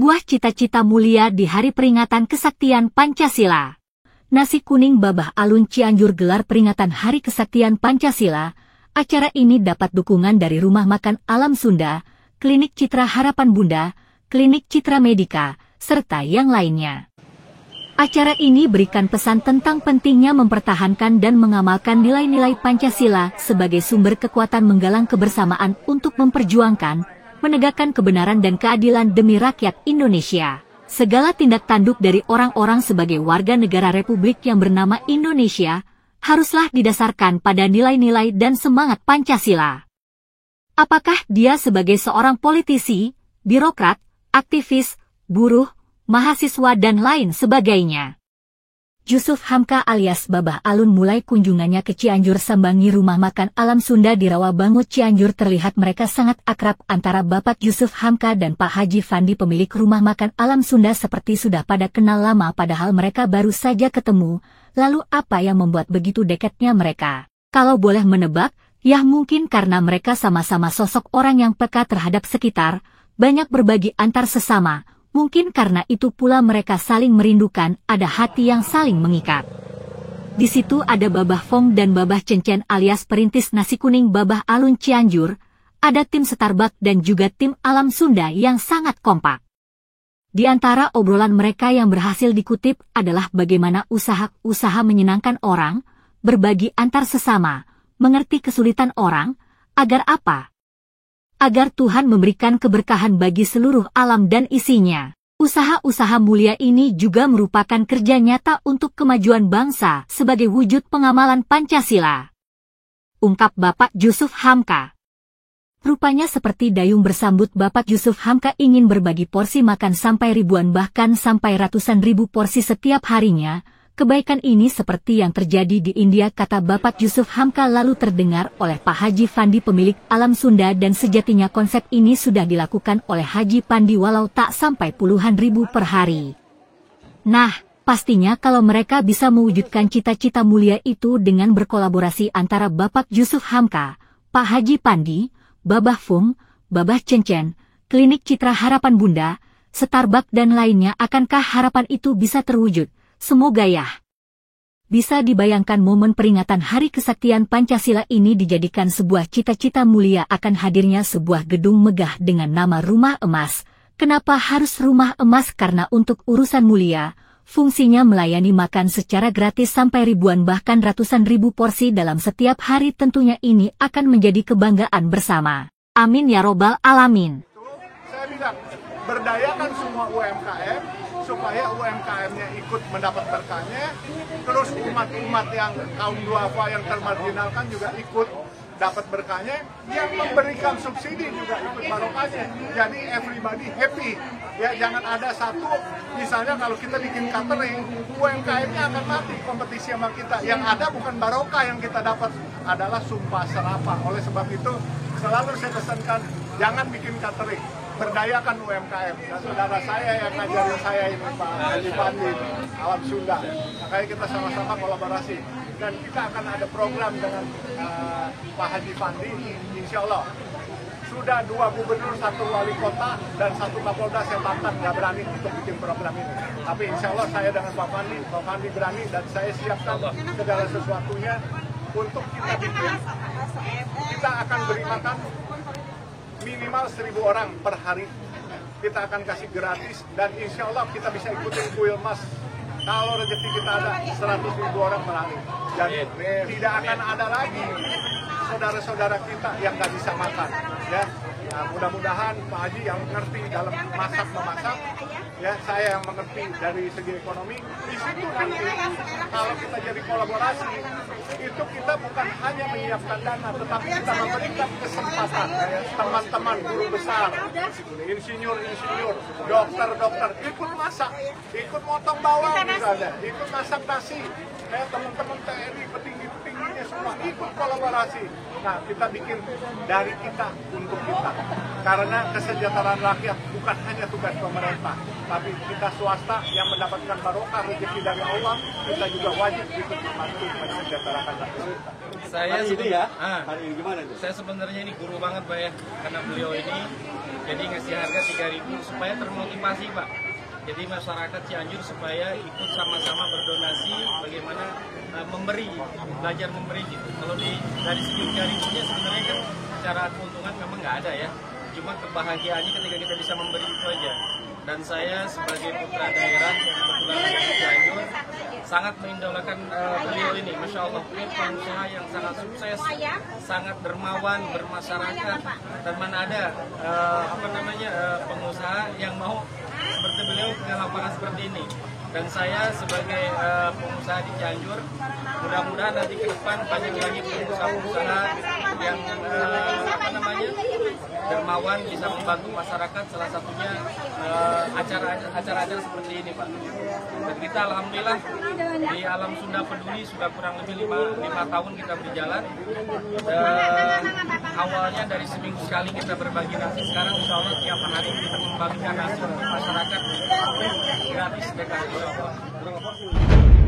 Sebuah cita-cita mulia di hari peringatan kesaktian Pancasila. Nasi kuning Babah Alun Cianjur gelar peringatan Hari Kesaktian Pancasila. Acara ini dapat dukungan dari Rumah Makan Alam Sunda, Klinik Citra Harapan Bunda, Klinik Citra Medika, serta yang lainnya. Acara ini berikan pesan tentang pentingnya mempertahankan dan mengamalkan nilai-nilai Pancasila sebagai sumber kekuatan menggalang kebersamaan untuk memperjuangkan, menegakkan kebenaran dan keadilan demi rakyat Indonesia. Segala tindak tanduk dari orang-orang sebagai warga negara Republik yang bernama Indonesia haruslah didasarkan pada nilai-nilai dan semangat Pancasila. Apakah dia sebagai seorang politisi, birokrat, aktivis, buruh, mahasiswa dan lain sebagainya? Jusuf Hamka alias Babah Alun mulai kunjungannya ke Cianjur sambangi Rumah Makan Alam Sunda di Rawabangun Cianjur. Terlihat mereka sangat akrab antara Bapak Jusuf Hamka dan Pak Haji Fandi pemilik Rumah Makan Alam Sunda, seperti sudah pada kenal lama padahal mereka baru saja ketemu. Lalu apa yang membuat begitu dekatnya mereka? Kalau boleh menebak, ya mungkin karena mereka sama-sama sosok orang yang peka terhadap sekitar, banyak berbagi antar sesama. Mungkin karena itu pula mereka saling merindukan, ada hati yang saling mengikat. Di situ ada Babah Fong dan Babah Cencen alias perintis nasi kuning Babah Alun Cianjur, ada tim Starbucks dan juga tim Alam Sunda yang sangat kompak. Di antara obrolan mereka yang berhasil dikutip adalah bagaimana usaha menyenangkan orang, berbagi antar sesama, mengerti kesulitan orang, agar apa? Agar Tuhan memberikan keberkahan bagi seluruh alam dan isinya. Usaha-usaha mulia ini juga merupakan kerja nyata untuk kemajuan bangsa sebagai wujud pengamalan Pancasila. Ungkap Bapak Jusuf Hamka. Rupanya seperti dayung bersambut, Bapak Jusuf Hamka ingin berbagi porsi makan sampai ribuan bahkan sampai ratusan ribu porsi setiap harinya. Kebaikan ini seperti yang terjadi di India, kata Bapak Jusuf Hamka, lalu terdengar oleh Pak Haji Fandi pemilik Alam Sunda, dan sejatinya konsep ini sudah dilakukan oleh Haji Pandi walau tak sampai puluhan ribu per hari. Nah, pastinya kalau mereka bisa mewujudkan cita-cita mulia itu dengan berkolaborasi antara Bapak Jusuf Hamka, Pak Haji Pandi, Babah Fung, Babah Cencen, Klinik Citra Harapan Bunda, Starbucks dan lainnya, akankah harapan itu bisa terwujud? Semoga ya. Bisa dibayangkan momen peringatan Hari Kesaktian Pancasila ini dijadikan sebuah cita-cita mulia akan hadirnya sebuah gedung megah dengan nama Rumah Emas. Kenapa harus Rumah Emas? Karena untuk urusan mulia, fungsinya melayani makan secara gratis sampai ribuan bahkan ratusan ribu porsi dalam setiap hari. Tentunya ini akan menjadi kebanggaan bersama. Amin ya robbal alamin. Saya bilang, berdayakan semua UMKM supaya UMKM-nya ikut mendapat berkahnya, terus umat-umat yang kaum duafa yang termarginalkan juga ikut dapat berkahnya, yang memberikan subsidi juga ikut barokahnya. Jadi everybody happy. Ya, jangan ada satu, misalnya kalau kita bikin catering, UMKM-nya akan mati kompetisi sama kita. Yang ada bukan barokah yang kita dapat, adalah sumpah serapah. Oleh sebab itu, selalu saya pesankan, jangan bikin catering, berdayakan UMKM. Dan saudara saya yang ngajarin saya ini, Pak Haji Fandi, Alam Sunda. Makanya kita sama-sama kolaborasi. Dan kita akan ada program dengan Pak Haji Fandi, insya Allah. Sudah 2 gubernur, 1 wali kota, dan 1 kapolda saya tantang nggak berani untuk bikin program ini. Tapi insya Allah saya dengan Pak Fandi berani, dan saya siapkan segala sesuatunya untuk kita bikin. Kita akan beri makan minimal 1.000 orang per hari. Kita akan kasih gratis, dan insya Allah kita bisa ikutin kuil mas. Kalau rezeki kita ada 100.000 orang per hari. Dan tidak akan ada lagi saudara-saudara kita yang nggak bisa makan. Ya, nah, mudah-mudahan Pak Haji yang mengerti dalam masak-memasak, ya, saya yang mengerti dari segi ekonomi. Di situ nanti kalau kita jadi kolaborasi, itu kita bukan hanya menyiapkan dana, tetapi kita memberikan kesempatan ya, teman-teman guru besar, insinyur, dokter ikut masak, ikut motong bawang misalnya, ikut masak nasi, teman-teman TNI petinggi-petinggi lainnya semua ikut kolaborasi. Nah, kita bikin dari kita untuk kita. Karena kesejahteraan rakyat bukan hanya tugas pemerintah, tapi kita swasta yang mendapatkan barokah rezeki dari Allah, kita juga wajib ikut membantu mensejahterakan rakyat kita. Saya hari ini gimana tuh? Saya sebenarnya ini guru banget Pak ya, karena beliau ini jadi ngasih harga 3.000 supaya termotivasi Pak. Jadi masyarakat Cianjur supaya ikut sama-sama berdonasi, bagaimana memberi, belajar memberi gitu. Kalau dari segi 3.000-nya sebenarnya kan secara keuntungan memang nggak ada ya. Cuma kebahagiaannya ketika kita bisa memberi itu aja. Dan saya sebagai putra daerah yang kebetulan ada di Cianjur sangat mengidolakan beliau ini, Masya Allah, beliau pengusaha yang sangat sukses, sangat dermawan, bermasyarakat, dan mana ada pengusaha yang mau seperti beliau punya lapangan seperti ini. Dan saya sebagai pengusaha di Cianjur, mudah-mudahan nanti ke depan banyak lagi pengusaha-pengusaha yang dermawan, bisa membantu masyarakat, salah satunya acara-acara seperti ini Pak. Dan kita alhamdulillah di Alam Sunda Peduli sudah kurang lebih 5 tahun kita berjalan. Awalnya dari seminggu sekali kita berbagi nasi, sekarang insya Allah tiap hari kita membagikan nasi untuk masyarakat gratis dekat insya Allah.